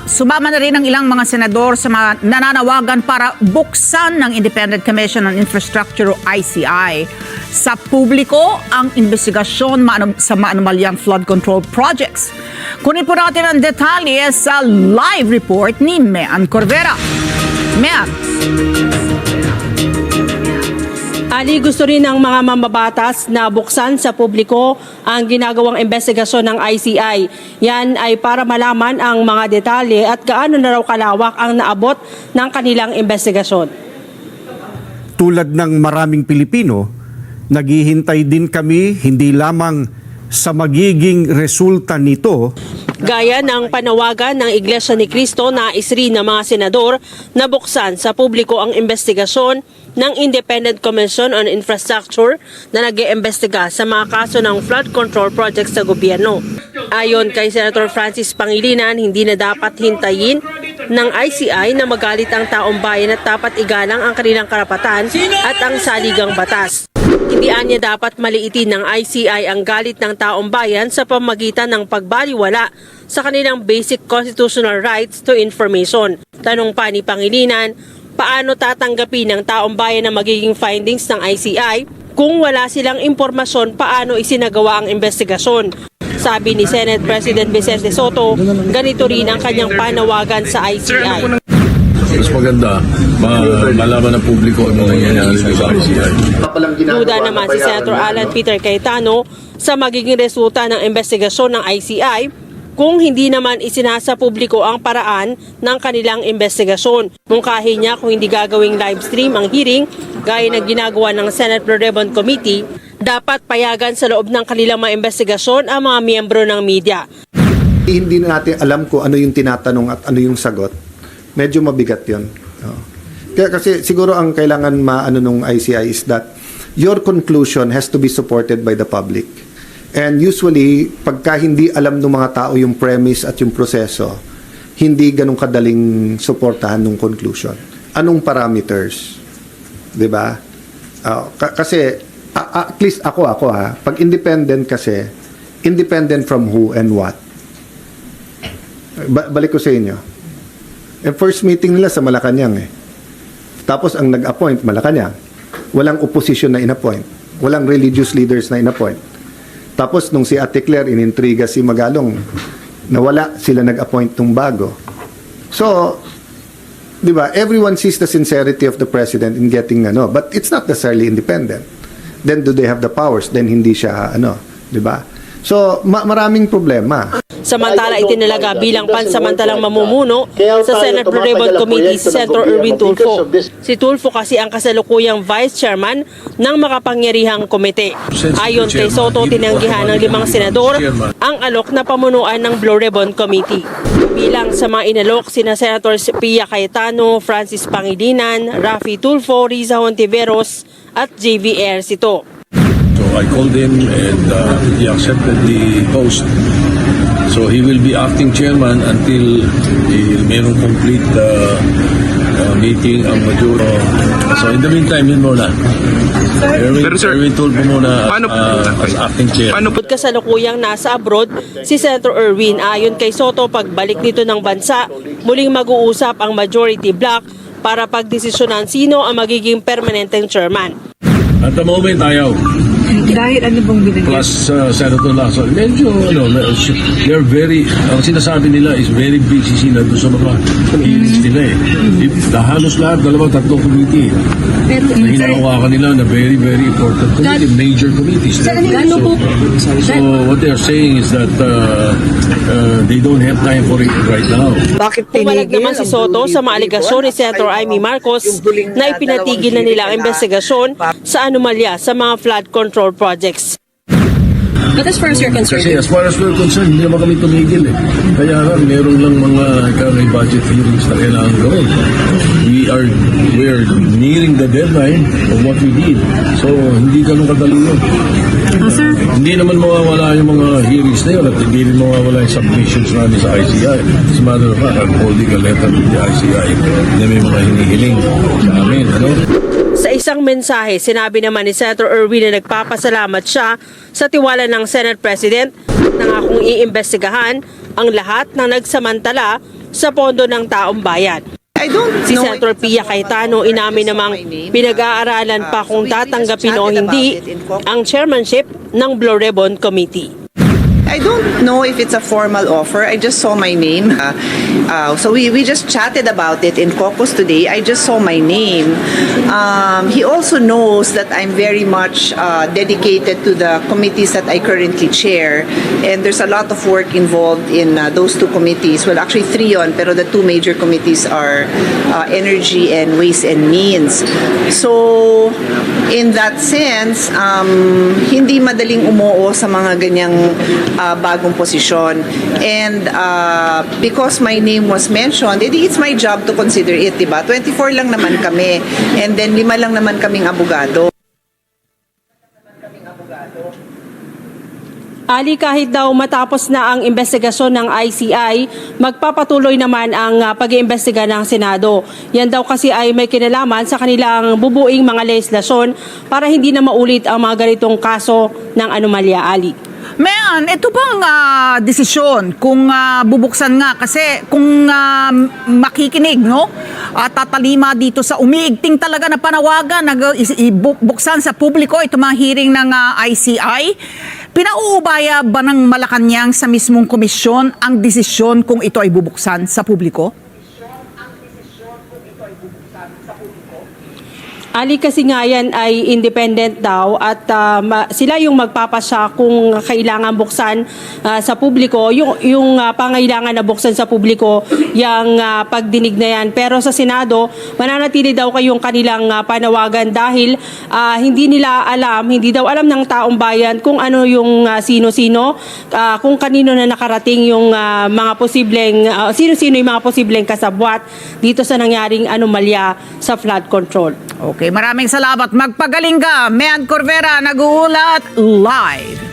sumama na rin ang ilang mga senador sa mga nananawagan para buksan ng Independent Commission on Infrastructure o ICI sa publiko ang investigasyon sa maanumalyang flood control projects. Kunin po natin ang detalye sa live report ni Mean Corvera. Mean. Ali, gusto rin ng mga mambabatas na buksan sa publiko ang ginagawang investigasyon ng ICI. Yan ay para malaman ang mga detalye at gaano na raw kalawak ang naabot ng kanilang investigasyon. Tulad ng maraming Pilipino, naghihintay din kami hindi lamang sa magiging resulta nito. Gaya ng panawagan ng Iglesia ni Cristo na rin ng mga senador na buksan sa publiko ang investigasyon ng Independent Commission on Infrastructure na nag-iimbestiga sa mga kaso ng flood control projects sa gobyerno. Ayon kay Senator Francis Pangilinan, hindi na dapat hintayin ng ICI na magalit ang taong bayan at dapat igalang ang kanilang karapatan at ang saligang batas. Hindi niya dapat maliitin ng ICI ang galit ng taong bayan sa pamagitan ng pagbaliwala sa kanilang basic constitutional rights to information. Tanong pa ni Pangilinan, paano tatanggapin ng taong bayan na magiging findings ng ICI kung wala silang impormasyon paano isinagawa ang investigasyon? Sabi ni Senate President Vicente Sotto, ganito rin ang kanyang panawagan sa ICI. Mas maganda, malaman ng publiko ano nangyayari sa ICI. Duda naman si Senator Alan Peter Cayetano sa magiging resulta ng investigasyon ng ICI kung hindi naman isinasa publiko ang paraan ng kanilang investigasyon. Mungkahi niya kung hindi gagawing live stream ang hearing gaya ng ginagawa ng Senate Blue Ribbon Committee, dapat payagan sa loob ng kanilang mga investigasyon ang mga miyembro ng media. Hindi na natin alam kung ano yung tinatanong at ano yung sagot. Medyo mabigat yun. Kaya kasi siguro ang kailangan maano nung ICI is that your conclusion has to be supported by the public. And usually, pagka hindi alam ng mga tao yung premise at yung proseso, hindi ganun kadaling suportahan ng conclusion. Anong parameters? 'Di ba? Kasi at least ako pag independent kasi, independent from who and what? Balik ko sa inyo. Yung first meeting nila sa Malacanang Tapos ang nag-appoint, Malacanang. Walang opposition na in-appoint. Walang religious leaders na in-appoint. Tapos nung si Ate Claire inintriga si Magalong, nawala sila nag-appoint nung bago. So, di ba, everyone sees the sincerity of the president in getting but it's not necessarily independent. Then do they have the powers? Then hindi siya di ba? So, maraming problema. Samantala, itinalaga bilang pansamantalang mamumuno sa Senate Blue Ribbon Committee si Senator Erwin Tulfo. Si Tulfo kasi ang kasalukuyang Vice Chairman ng makapangyarihang komite. Ayon kay Sotto, tinanggihan ng 5 senador ang alok na pamunuan ng Blue Ribbon Committee. Bilang sa mga inalok, sina Senators Pia Cayetano, Francis Pangilinan, Raffy Tulfo, Riza Hontiveros at JV Ercito. So I called him and he accepted the post. So he will be acting chairman until mayroong complete meeting ang majority. So in the meantime, yun muna. Erwin Tulfo muna as acting chair. Kasalukuyang nasa abroad si Senator Erwin. Ayon kay Sotto, pagbalik nito ng bansa, muling mag-uusap ang majority bloc para pagdesisyonan sino ang magiging permanenteng chairman. At the moment, ayaw. Dahil ano bang binigyan? Plus Senator Lacson, medyo they're very, ang sinasabi nila is very busy sila doon sa mga hearings nila halos lahat, 2-3 committee na hinahawakan nila na very, very important committee, major committees. So what they're saying is that they don't have time for it right now. Pumalag naman si Sotto sa mga aligasyon ni Senator Amy Marcos na ipinatigil na nila ang investigasyon sa anomalya sa mga flood control projects. But as far as you're concerned, Kasi as far as we're concerned, hindi naman kami tumigil Kaya nga, meron lang mga budget hearings na kailangan gawin. We're nearing the deadline of what we did. So, hindi ganun kadali yun. Hindi naman mawawala yung mga hearings na yun at hindi rin mawawala yung submissions namin sa ICI. As a matter of fact, I'm holding a letter with the ICI na may mga hinihiling sa amin. Sa isang mensahe, sinabi naman ni Senator Erwin na nagpapasalamat siya sa tiwala ng Senate President na ngakong iimbestigahan ang lahat ng nagsamantala sa pondo ng taong bayan. I don't Si know Senator if it's a Pia formal Cayetano offer. I inamin just saw namang my name. pinag-aaralan pa kung So we just tatanggapin o chatted hindi about it in caucus. ang chairmanship ng Blue Ribbon Committee. I don't know if it's a formal offer. I just saw my name. So we just chatted about it in caucus today. I just saw my name. He also knows that I'm very much dedicated to the committees that I currently chair. And there's a lot of work involved in those two committees. Well, actually three on, pero the two major committees are energy and ways and means. So in that sense, hindi madaling umuo sa mga ganyang bagong posisyon. And because my name was mentioned, it's my job to consider it, diba? 24 lang naman kami. And then 5 lang naman kaming abogado. Ali, kahit daw matapos na ang investigasyon ng ICI, magpapatuloy naman ang pag-iimbestiga ng Senado. Yan daw kasi ay may kinalaman sa kanilang bubuing mga legislasyon para hindi na maulit ang mga ganitong kaso ng anomalya, Ali. Mayan, ito bang desisyon kung bubuksan nga kasi kung makikinig, no? Tatalima dito sa umiigting talaga na panawagan buksan sa publiko ito mga hearing ng ICI. Pinauubaya ba ng Malacanang sa mismong komisyon ang desisyon kung ito ay bubuksan sa publiko? Ali, kasi nga yan ay independent daw at sila yung magpapasya kung kailangan buksan sa publiko, yung pangailangan na buksan sa publiko, yung pagdinig na yan. Pero sa Senado, mananatili daw kayong kanilang panawagan dahil hindi daw alam ng taong bayan kung ano yung sino-sino, kung kanino na nakarating yung mga posibleng, sino-sino yung mga posibleng kasabwat dito sa nangyaring anomalya sa flood control. Okay, maraming salamat. Magpagaling ka. Mean Corvera, nag-uulat live.